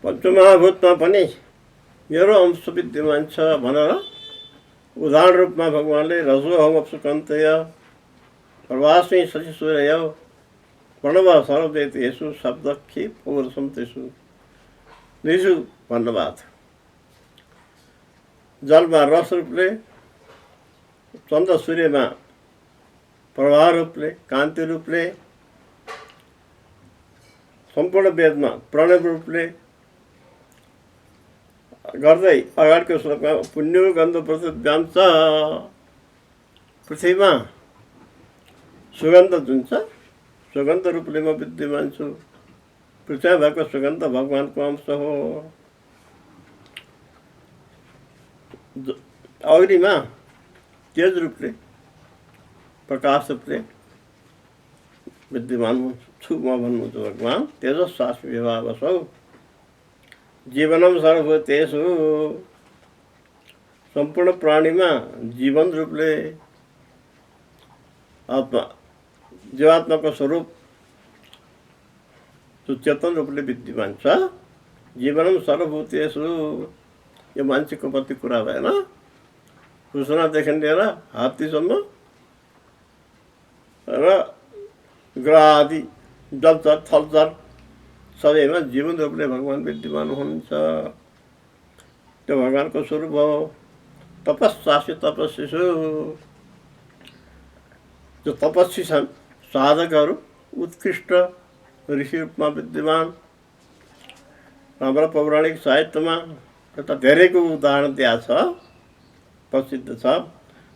पञ्चमहाभूतमा पनि मेरो अंश विद्यमान छ भनेर उदाहरण रूपमा भगवानले रजोहमप्सुकन्तय प्रवास्मै शशि सूर्य प्रणव सर्वदेतेषु शब्दखे पौरुषम तेषु निजु भन्नुभएको छ। जलमा रस रूपले, चन्द्र सूर्यमा प्रवाह रूपले, कान्ति रूपले, सम्पूर्ण वेदमा प्रणव रूपले गर्दै अगाडिको श्लोकमा पुण्यो गन्ध प्रतिव्याम छ। पृथ्वीमा सुगन्ध जुन छ, सुगन्ध रूपले म विद्यमान छु। पृथ्वीमा भएको सुगन्ध भगवानको अंश हो। अग्निमा तेज रूपले, प्रकाश रूपले विद्यमान छु म भन्नुहुन्छ भगवान। तेजस्वास्मि विभावसौ जीवनम सर्वभूतेषु, सम्पूर्ण प्राणीमा जीवन रूपले आत्मा, जीवात्माको स्वरूप जो चेतन रूपले विद्यमान छ। जीवनम सर्वभूतेषु, यो मान्छेको मात्रै कुरा भएन, सूचनादेखि लिएर हात्तीसम्म र ग्रह आदि जलचर थलचर सबैमा जीवन रूपले भगवान विद्यमान हुनुहुन्छ। त्यो भगवानको स्वरूप हो। तपस्यासु तपस्वीषु, जो तपस्वी छन् साधकहरू उत्कृष्ट ऋषि रूपमा विद्यमान। हाम्रो पौराणिक साहित्यमा एउटा धेरैको उदाहरण दिएको छ, प्रसिद्ध छ।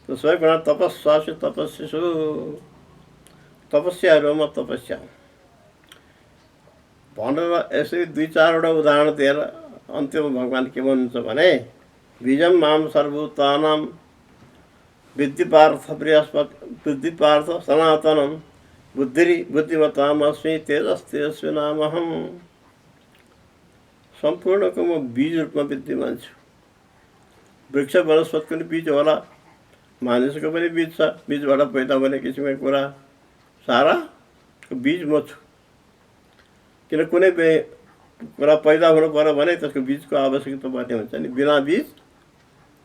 त्यसैको तपस्यासु तपस्वीषु, तपस्याहरूमा तपस्या भनेर यसरी 2-4वटा उदाहरण दिएर अन्त्यमा भगवान के भन्नुहुन्छ भने बीजम माम सर्वभूतानां विद्धिपार्थ बुद्धिपार्थ सनातनम बुद्धिमतामस्मि तेजस्तेजस्विनामहम्। सम्पूर्णको म बीज रूपमा विद्यमान छु। वृक्ष वनस्पतिको पनि बीज होला, मानिसको पनि बीज छ, बीजबाट पैदा हुने किसिमको कुरा सारा बीज म छु। किन कुनै कुरा पैदा हुनु पर्यो भने त्यसको बीजको आवश्यकता पर्ने हुन्छ नि, बिना बीज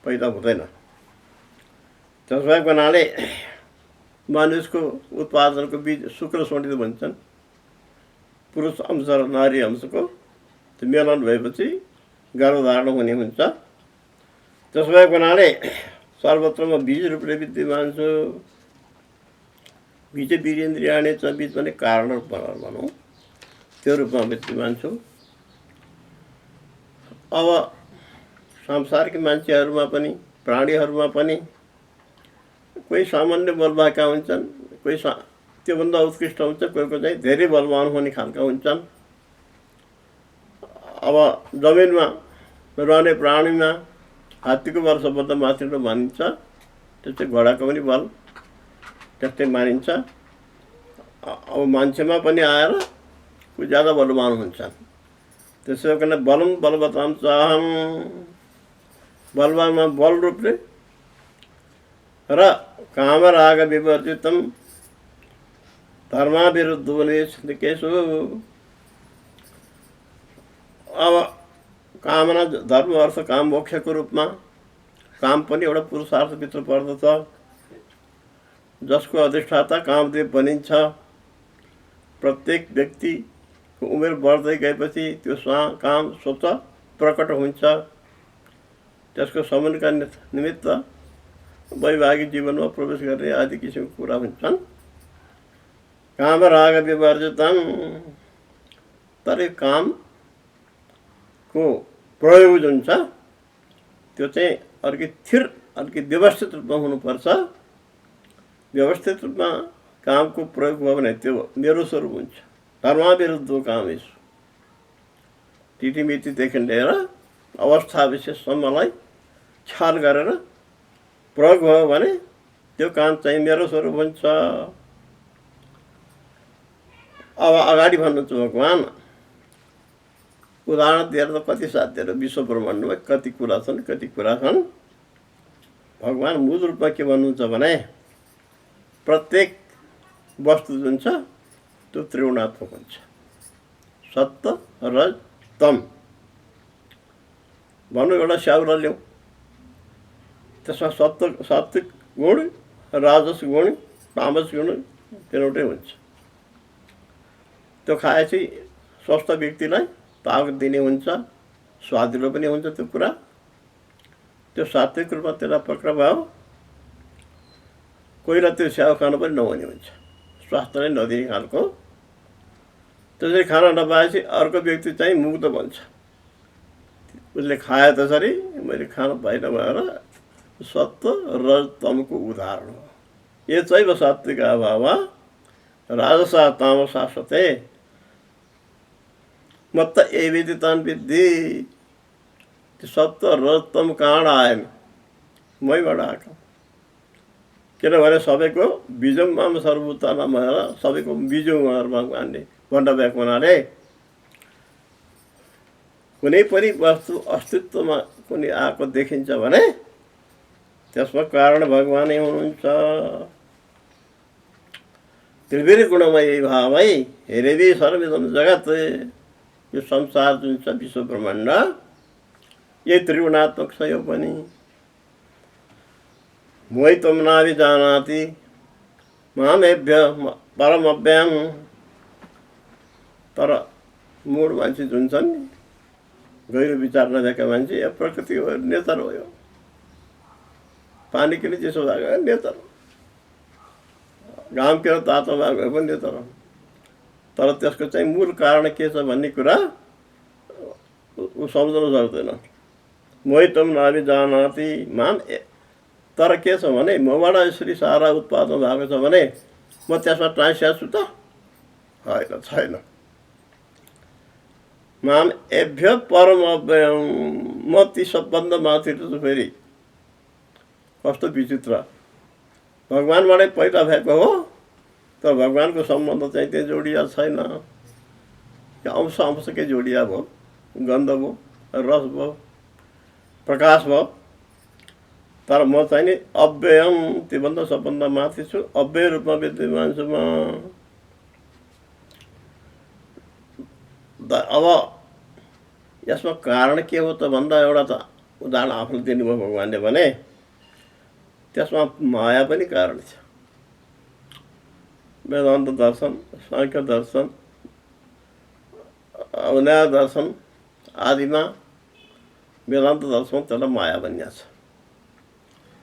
पैदा हुँदैन। त्यसो हुनाले मानिसको उत्पादनको बीज शुक्र शोणित भन्छन्। पुरुष अंश र नारी अंशको त्यो मेलन भएपछि गर्भधारण हुने हुन्छ। त्यसो भएको हुनाले सर्वत्र म बीज रूपले विद्यमान छु। बीज वीरेन्द्रियाणि च, बीज भने कारण रूपमा भनौँ, त्यो रूपमा विद्यमान छु। अब सांसारिक मान्छेहरूमा पनि, प्राणीहरूमा पनि कोही सामान्य बल भएका हुन्छन्, कोही त्योभन्दा उत्कृष्ट हुन्छ, कोहीको चाहिँ धेरै बलवान हुने खालका हुन्छन्। अब जमिनमा रहने प्राणीमा हात्तीको बल सबभन्दा माथिल्लो मानिन्छ, त्यस्तै घोडाको पनि बल त्यस्तै मानिन्छ। अब मान्छेमा पनि आएर कोही ज्यादा बलवान हुन्छन्। त्यसो कारण बलम बलवताम चाहम, बलवानमा बल रूपले र काम राग विवर्जितम धर्माविरुद्धोलेशु। अब कामना धर्म अर्थ काम मोक्षको रूपमा, काम पनि एउटा पुरुषार्थभित्र पर्दछ, जसको अधिष्ठाता कामदेव भनिन्छ। प्रत्येक व्यक्तिको उमेर बढ्दै गएपछि त्यो काम स्वतः प्रकट हुन्छ। त्यसको शमनका निमित्त वैवाहिक जीवनमा प्रवेश गर्ने आदि किसिमको कुरा हुन्छन्। काम राग विवर्जितम, तर कामको प्रयोग जुन छ त्यो चाहिँ अलिकति स्थिर, अलिकति व्यवस्थित रूपमा हुनुपर्छ। व्यवस्थित रूपमा कामको प्रयोग भयो भने त्यो मेरो स्वरूप हुन्छ। धर्माविरुद्ध कामेषु, तिथिमितिदेखि लिएर अवस्था विशेषसम्मलाई ख्याल गरेर प्रयोग भयो भने त्यो काम चाहिँ मेरो स्वरूप हुन्छ। अब अगाडि भन्नुहुन्छ भगवान, उदाहरण दिएर त कति साध्य र विश्व ब्रह्माण्डमा कति कुरा छन्, कति कुरा छन्। भगवान मूल रूपमा के भन्नुहुन्छ भने प्रत्येक वस्तु जुन छ त्यो त्रिगुणात्मक हुन्छ। सत्व रज तम, भनौँ एउटा स्याउरा ल्याउँ, त्यसमा सात्विक गुण, राजस गुण, तामस गुण तिनवटै हुन्छ। त्यो खाएपछि स्वस्थ व्यक्तिलाई तागत दिने हुन्छ, स्वादिलो पनि हुन्छ त्यो कुरा। त्यो सात्विक रूपमा त्यसलाई पक्र भयो, कोहीलाई त्यो स्याउ खानु पनि नहुने हुन्छ, स्वास्थ्य नै नदिने खालको। त्यसरी खाना नपाएपछि अर्को व्यक्ति चाहिँ मुग्ध बन्छ, उसले खाए त्यसरी मैले खानु पाइनँ भनेर। सत्व रजतमको उदाहरण हो। ये चैव सात्विका भाव राजसा तामसा सते मत्त एवेति तान विद्धि। त्यो सत्व रजतम कहाँबाट आएन? मैबाट आएको। किनभने सबैको बीजमा सर्वभूतानां भनेर सबैको बीजमा मान्ने भण्डव्याएको हुनाले कुनै पनि वस्तु अस्तित्वमा कुनै आएको देखिन्छ भने त्यसमा कारण भगवानै हुनुहुन्छ। त्रिविध गुणमय भावै हेरेवी सर्वमिदं जगत्। यो संसार जुन छ विश्व ब्रह्माण्ड यही त्रिगुणात्मक छ। यो पनि मोहितं नाभिजानाति मामेभ्य परमव्ययम्। तर मूढ मान्छे जुन छन् नि, गहिरो विचार नभएका मान्छे, यो प्रकृति हो, नेचर हो। यो पानी किन चिसो भएको नेचर हो, घाम किन तातो भएको पनि नेचर हो। तर त्यसको चाहिँ मूल कारण के छ भन्ने कुरा ऊ सम्झन सक्दैन। मोहितं नाभिजानाति माम। तर के छ भने मबाट यसरी सारा उत्पादन भएको छ भने म त्यसमा टाँसिया छु त? होइन, छैन। माम एभ्य परम अव्ययम्। म ती सबभन्दा माथि छु। फेरि कस्तो विचित्र, भगवानबाटै पैदा भएको हो तर भगवानको सम्बन्ध चाहिँ त्यहाँ जोडिया छैन। अंश अंशकै जोडिया भयो, गन्ध भयो, रस भयो, प्रकाश भयो। तर म चाहिँ नि अव्ययम, त्योभन्दा सबभन्दा माथि छु, अव्यय रूपमा विद्यमान छु म। अब यसमा कारण के हो त भन्दा एउटा त उदाहरण आफूले दिनुभयो भगवानले भने त्यसमा माया पनि कारण छ। वेदान्त दर्शन, सांख्य दर्शन, न्याय दर्शन आदिमा वेदान्त दर्शन त्यसलाई माया भनिएको छ।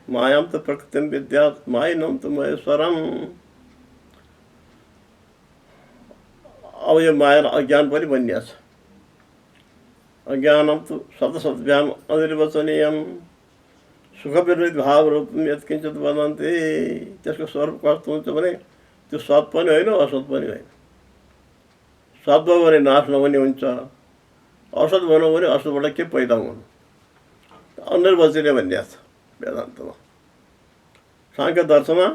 मायां त प्रकृतिं विद्यात् मायिनं त महेश्वरम्। अब यो माया अज्ञान पनि भनिएको छ। अज्ञानं तु शतशतभ्याम् अनिर्वचनीयम् सुख विरोधी भाव रूपम यत्किञ्चित् वदन्ति। त्यसको स्वरूप कस्तो हुन्छ भने त्यो सत पनि होइन, असत पनि होइन। सत भयो भने नाश नहुने हुन्छ, असत भनौँ भने असतबाट के पैदा हुनु, अनिर्वचनीय भनिएको छ वेदान्तमा। सांख्य दर्शनमा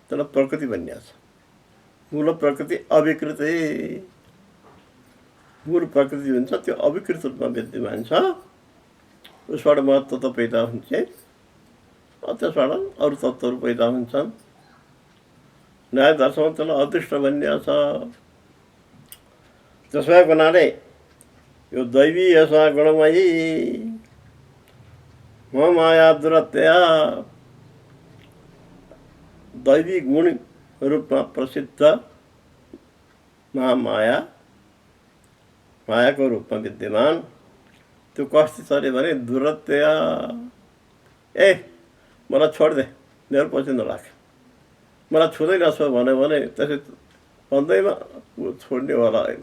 त्यसलाई प्रकृति भनिएको छ। मूल प्रकृति अविकृति। मूल प्रकृति हुन्छ त्यो अविकृत रूपमा विद्यमान छ। उसबाट महत्त्व त पैदा हुन्छ, त्यसबाट अरू तत्त्वहरू पैदा हुन्छन्। न्याय दर्शनमा त्यसलाई अदृष्ट भनिएको छ। त्यसो भएको हुनाले यो दैवी यसा गुणमयी म माया दुरत्या, दैवी गुण रूपमा प्रसिद्ध महामाया, मायाको रूपमा विद्यमान त्यो कस्तो छ अरे भने दुरत्या। ए मलाई छोडिदे, मेरो पछि नराख, मलाई छुँदै नछो भन्यो भने त्यसै भन्दैमा छोड्नेवाला होइन।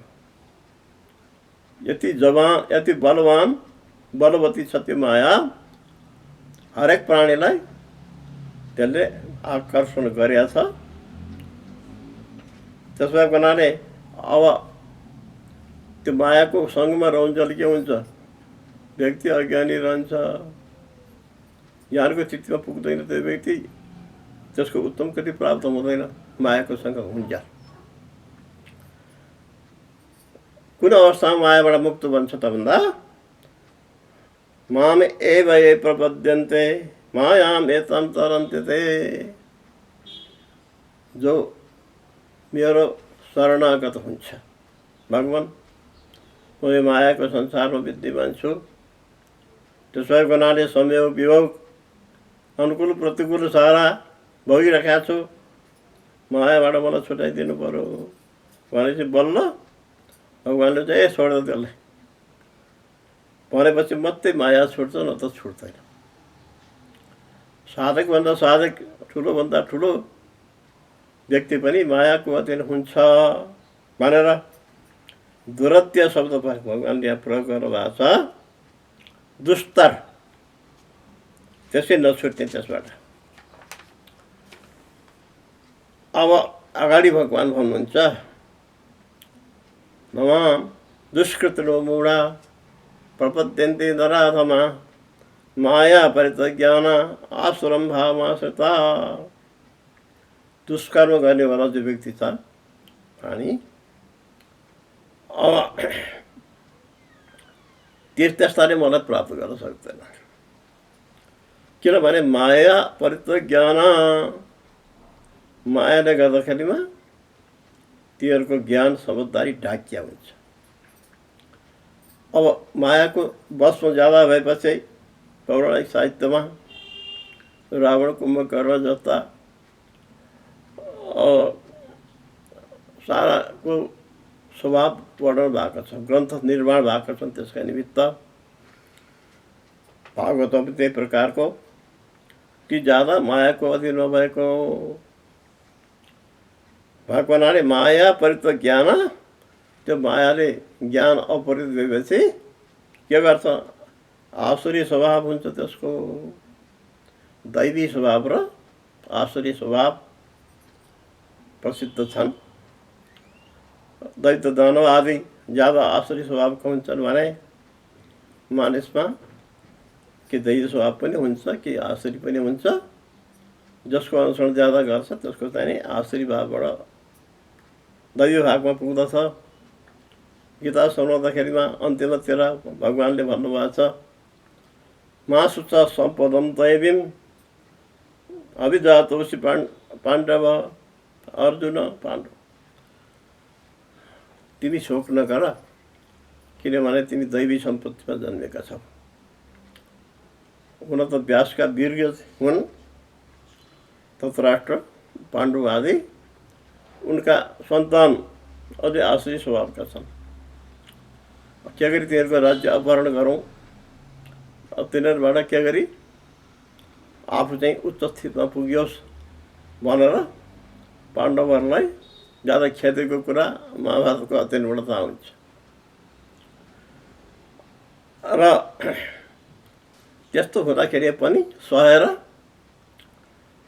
यति बलवान बलवती छ त्यो माया, हरेक प्राणीलाई त्यसले आकर्षण गरेको छ। त्यसो भएको हुनाले अब त्यो मायाको सङ्गमा रहन्छ के हुन्छ, व्यक्ति अज्ञानी रहन्छ, ज्ञानको स्थितिमा पुग्दैन त्यो व्यक्ति, त्यसको उत्तम गति प्राप्त हुँदैन मायाको सँग हुन्छ। कुन अवस्थामा मायाबाट मुक्त बन्छ त भन्दा माम एव ये प्रपद्यन्ते मायाम एतं तरन्ते ते। जो मेरो शरणागत हुन्छ, भगवान म यो मायाको संसारमा विद्यमान छु, त्यसो भएको हुनाले संयोग वियोग अनुकूल प्रतिकूल सारा भोगिरहेको छु, मायाबाट मलाई छुट्याइदिनु पर्यो भनेपछि बल्ल भगवान्ले चाहिँ छोड त्यसलाई भनेपछि मात्रै माया छुट्छ, न त छुट्दैन। साधकभन्दा साधक ठुलोभन्दा ठुलो व्यक्ति पनि मायाको अधीन हुन्छ भनेर दुरत्य शब्द भगवान्ले यहाँ प्रयोग गर्नुभएको छ। दुस्तर त्यसै नछुट्ने त्यसबाट। अब अगाडि भगवान् भन्नुहुन्छ नमाम दुष्कृतनो मूढा प्रपद्यन्ते नराधमा माया परितज्ञान आसुरम भावमाश्रिता। दुष्कर्म गर्नेवाला जो व्यक्ति छ अनि अब तीर्थस्थानले मलाई प्राप्त गर्न सक्दैन, किनभने माया परितज्ञान, मायाले गर्दाखेरिमा तिनीहरूको ज्ञान समझदारी ढाकिया हुन्छ। अब मायाको बसमा ज्यादा भएपछि पौराणिक साहित्यमा रावण कुम्भकर्ण जस्ता साराको स्वभाव वर्णन भएको छ, ग्रन्थ निर्माण भएको छन्। त्यसका निमित्त भागवत पनि त्यही प्रकारको कि ज्यादा मायाको अधीनमा भएको भएको हुनाले माया परित ज्ञान, त्यो मायाले ज्ञान अपरित भएपछि के गर्छ? आसुरी स्वभाव हुन्छ त्यसको। दैवी स्वभाव र आसुरी स्वभाव प्रसिद्ध छन्। दैत्य दानव आदि ज्यादा आसुरी स्वभावका हुन्छन् भने मानिसमा कि दैवी स्वभाव पनि हुन्छ कि आसुरी पनि हुन्छ। जसको अनुसरण ज्यादा गर्छ त्यसको चाहिँ आसुरी भावबाट दैवी भागमा पुग्दछ। गीता सुनाउँदाखेरिमा अन्त्यमातिर भगवान्ले भन्नुभएको छ मासुच सम्पदम दैवीम अभिजातोषि पाण्डव अर्जुन पाण्डव। तिमी शोक नगर, किनभने तिमी दैवी सम्पत्तिमा जन्मेका छौ। हुन त व्यासका वीर्य हुन् धृतराष्ट्र पाण्डव आदि, उनका सन्तान अझै आसुरी स्वभावका छन्। के गरी तिनीहरूको राज्य अपहरण गरौँ, तिनीहरूबाट के गरी आफू चाहिँ उच्च स्थितिमा पुग्योस् भनेर पाण्डवहरूलाई ज्यादा क्षतिको कुरा महाभारतको अध्ययनबाट थाहा हुन्छ। र त्यस्तो हुँदाखेरि पनि सहेर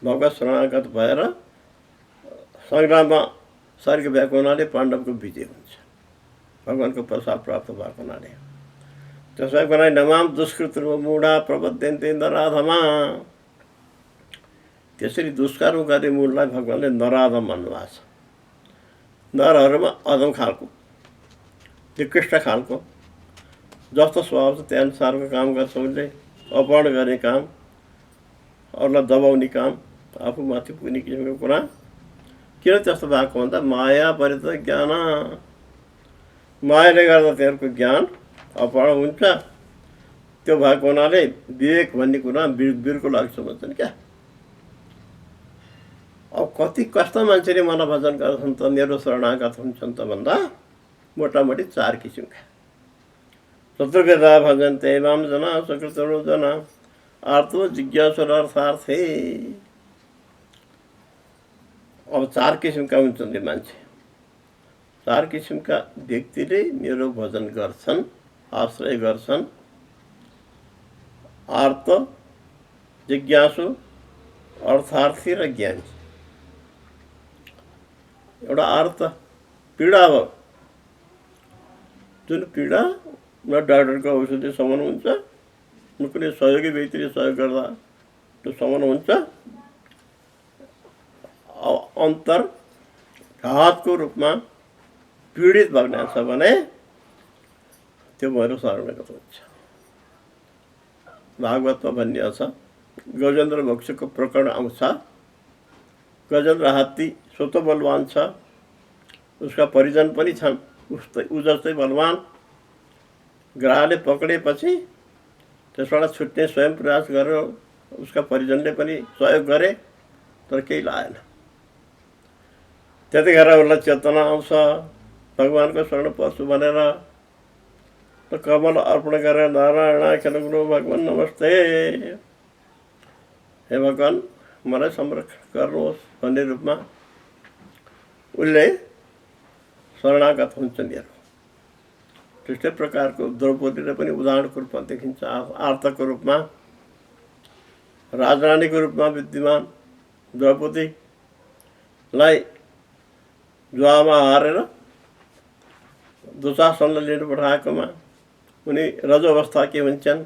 भगवत शरणागत भएर सङ्ग्राममा शरीर भएको हुनाले पाण्डवको विजय हुन्छ, भगवानको प्रसाद प्राप्त भएको हुनाले। त्यसै गरी नमाम दुष्कृत मूढा प्रपद्यन्ते नराधमा। त्यसरी दुष्कर्म गर्ने मूढलाई भगवानले नराधम भन्नुभएको छ। नरहरूमा अधम खालको, निकृष्ट खालको, जस्तो स्वभाव छ त्यही अनुसारको काम गर्छ उसले। अपहरण गर्ने काम, अरूलाई दबाउने काम, आफूमाथि पुग्ने किसिमको कुरा। किन त्यस्तो भएको भन्दा माया परित ज्ञान, मायाले गर्दा तिनीहरूको ज्ञान अपहरण हुन्छ। त्यो भएको हुनाले विवेक भन्ने कुरा बिर्को लाग्छ भन्छन् क्या। अब कति कस्ता मान्छेले मलाई भजन गर्छन् त, मेरो शरणागत हुन्छन् त भन्दा मोटामोटी 4 किसिमका। चतुर्वेदा भजन्ते माम जना सकृतरो जना आर्तो जिज्ञासुरर्थार्थे। अब 4 किसिमका हुन्छन् ती मान्छे। 4 किसिमका व्यक्तिले मेरो भजन गर्छन्, आश्रय गर्छन्। आर्त, जिज्ञासु, अर्थार्थी र ज्ञानी। एउटा अर्थ पीडा हो, जुन पीडा न डाक्टरको औषधि समान हुन्छ, न कुनै सहयोगी व्यक्तिले सहयोग गर्दा त्यो समान हुन्छ। अन्तर घातको रूपमा पीडित भएको छ भने त्यो मेरो शरणागत हुन्छ। भागवतमा भनिएको छ, गजेन्द्र मोक्षको प्रकरण आउँछ। गजेन्द्र हात्ती स्वतः बलवान छ, उसका परिजन पनि छन् ऊ जस्तै बलवान। ग्राहले पक्रेपछि त्यसबाट छुट्ने स्वयं प्रयास गरेर उसका परिजनले पनि सहयोग गरे, तर केही लाएन। त्यतिखेर उसलाई चेतना आउँछ, भगवानको शरण पर्छु भनेर कमल अर्पण गरेर नारायण अखिल गुरु भगवान नमस्ते, हे भगवान मलाई संरक्षण गर्नुहोस् भन्ने रूपमा उसले शरणागत हुन्छन्। त्यस्तै प्रकारको द्रौपदीले पनि उदाहरणको रूपमा देखिन्छ। आर्तको रूपमा, राजरानीको रूपमा विद्यमान द्रौपदीलाई जुवामा हारेर दुशासनलाई लिनु पठाएकोमा उनी रजोवस्था के भन्छन्,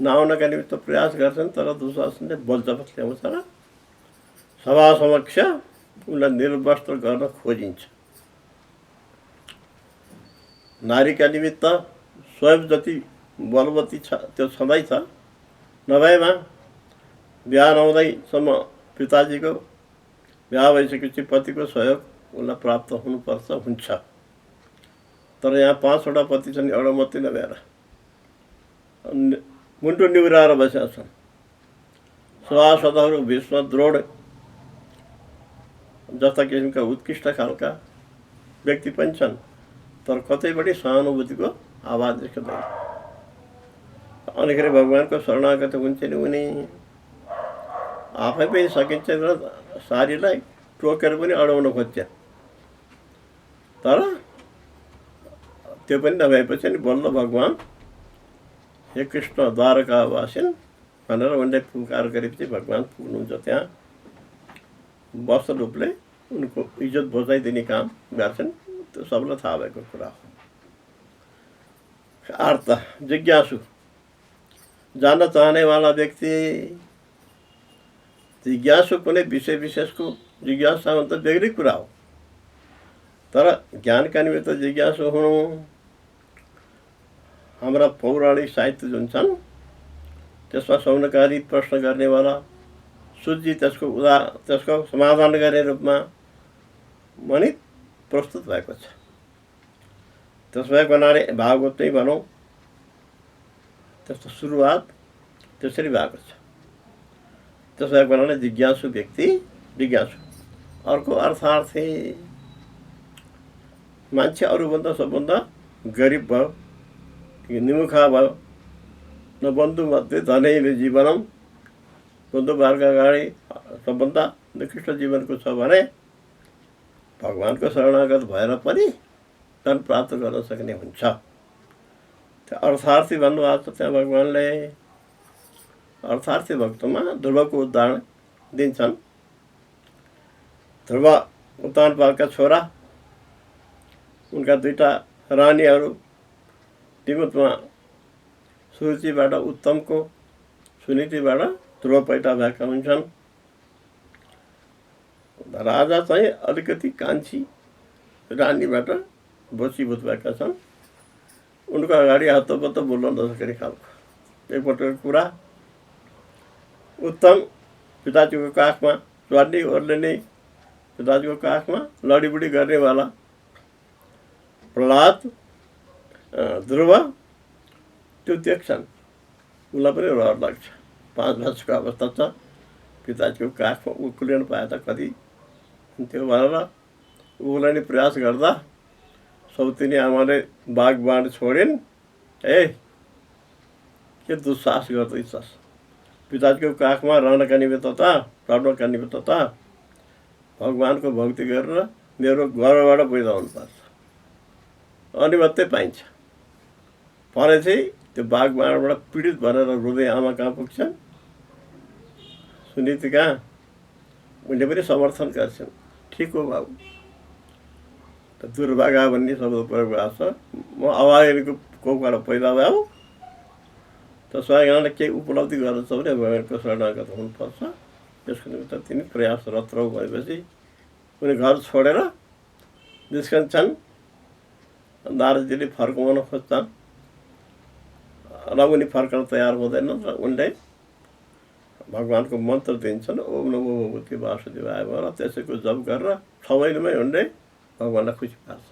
नआउनका निमित्त प्रयास गर्छन्, तर दुशासनले बलजबत ल्याउँछ र सभा समक्ष उनलाई निर्वस्त्र गर्न खोजिन्छ। नारीका निमित्त स्वयं जति बलवती छ त्यो छँदैछ, नभएमा बिहा नहुँदैसम्म पिताजीको बिहा भइसकेपछि पतिको सहयोग उसलाई प्राप्त हुनुपर्छ, हुन्छ। तर यहाँ 5 वटा पति छन्, एउटा मात्रै नभएर मुन्टो निहुराएर बसेका छन्। सभासदहरू भीष्म, द्रोण जस्ता किसिमका उत्कृष्ट खालका व्यक्ति पनि छन्, तर कतैपट्टि सहानुभूतिको आवाज देख्दैन। अनिखेरि भगवानको शरणागत हुन्छ नि उनी आफै पनि सकिन्छ र सारीलाई टोकेर पनि अडाउन खोज्छ, तर त्यो पनि नभएपछि नि बल्ल भगवान हे कृष्ण द्वारकावासिन भनेर उनले पुकार गरेपछि भगवान पुग्नुहुन्छ। त्यहाँ वस्त्र रूपले उनको इज्जत बचाइदिने काम गर्छन्। त्यो सबलाई थाहा भएको कुरा हो। आर्त जिज्ञासु, जान्न चाहनेवाला व्यक्ति। जिज्ञासु कुनै विषय विशेषको जिज्ञासा त बेग्लै कुरा हो, तर ज्ञानका निमित्त जिज्ञासु हुनु। हाम्रा पौराणिक साहित्य जुन छन् त्यसमा सौनकादी प्रश्न गर्नेवाला सूची त्यसको समाधान गर्ने रूपमा पनि प्रस्तुत भएको छ। त्यसो भएको हुनाले भागवत नै भनौँ, त्यस्तो सुरुवात त्यसरी भएको छ। त्यसो भएको हुनाले जिज्ञासु व्यक्ति जिज्ञासु। अर्को अर्थार्थी, मान्छे अरूभन्दा सबभन्दा गरिब भयो, निमुखा भयो। न बन्धु मध्ये धनैले जीवनम, बन्धुवर्ग अगाडि सबभन्दा निकृष्ट जीवनको छ भने भगवानको शरणागत भएर पनि धन प्राप्त गर्न सक्ने हुन्छ। त्यो अर्थार्थी भन्नुभएको छ। त्यहाँ भगवानले अर्थार्थी भक्तमा ध्रुवको उदाहरण दिन्छन्। ध्रुव उत्तानपादका छोरा, उनका 2टा रानीहरू तिब्बतमा सुरुचिबाट उत्तमको, सुनीतिबाट ध्रुव पैदा भएका हुन्छन्। राजा चाहिँ अलिकति कान्छी रानीबाट बसीभूत भएका छन्। उनको अगाडि हत्तपत्त बोल्न नसक्ने खालको एकपल्टको कुरा। उत्तम पिताजीको काखमा स्वार्नी ओर्लिने, पिताजीको काखमा लडीबुडी गर्नेवाला प्रहलाद, ध्रुव त्यो देख्छन्। उसलाई पनि रहर लाग्छ। 5 वर्षको अवस्था छ, पिताजीको काखमा उक्लिन पाए त कति हुन्थ्यो भनेर उसलाई नै प्रयास गर्दा सौतिनी आमाले बागबाण छोडिन्। ए के दुस्साहस गर्दैछस्, पिताजीको काखमा रहनका निमित्त त, चढ्नका निमित्त त भगवानको भक्ति गरेर मेरो घरबाट पैदा हुनुपर्छ, अनि मात्रै पाइन्छ। भने चाहिँ त्यो बागबाणबाट पीडित भनेर रुँदै आमा कहाँ पुग्छन्, सुनीति कहाँ। उनले पनि समर्थन गर्छन्, ठिक हो बाबु। त दुर्भागा भन्ने शब्द प्रयोग भएको छ। म अभागिनीको कोखबाट पैदा भयो, त स्वयंले केही उपलब्धि गर्दछ भने भगवानको शरणागत हुनुपर्छ। त्यसको निमित्त तिनी प्रयासरत रह भएपछि उनी घर छोडेर निस्कन्छन्। नारदजीले फर्काउन खोज्छन् र उनी फर्कन तयार हुँदैनन् र उनले भगवानको मन्त्र दिन्छन्, ओम नमो भगवते वासुदेवाय भनेर। त्यसैको जप गरेर 6 महिनामै उनले भगवानलाई खुसी पार्छ।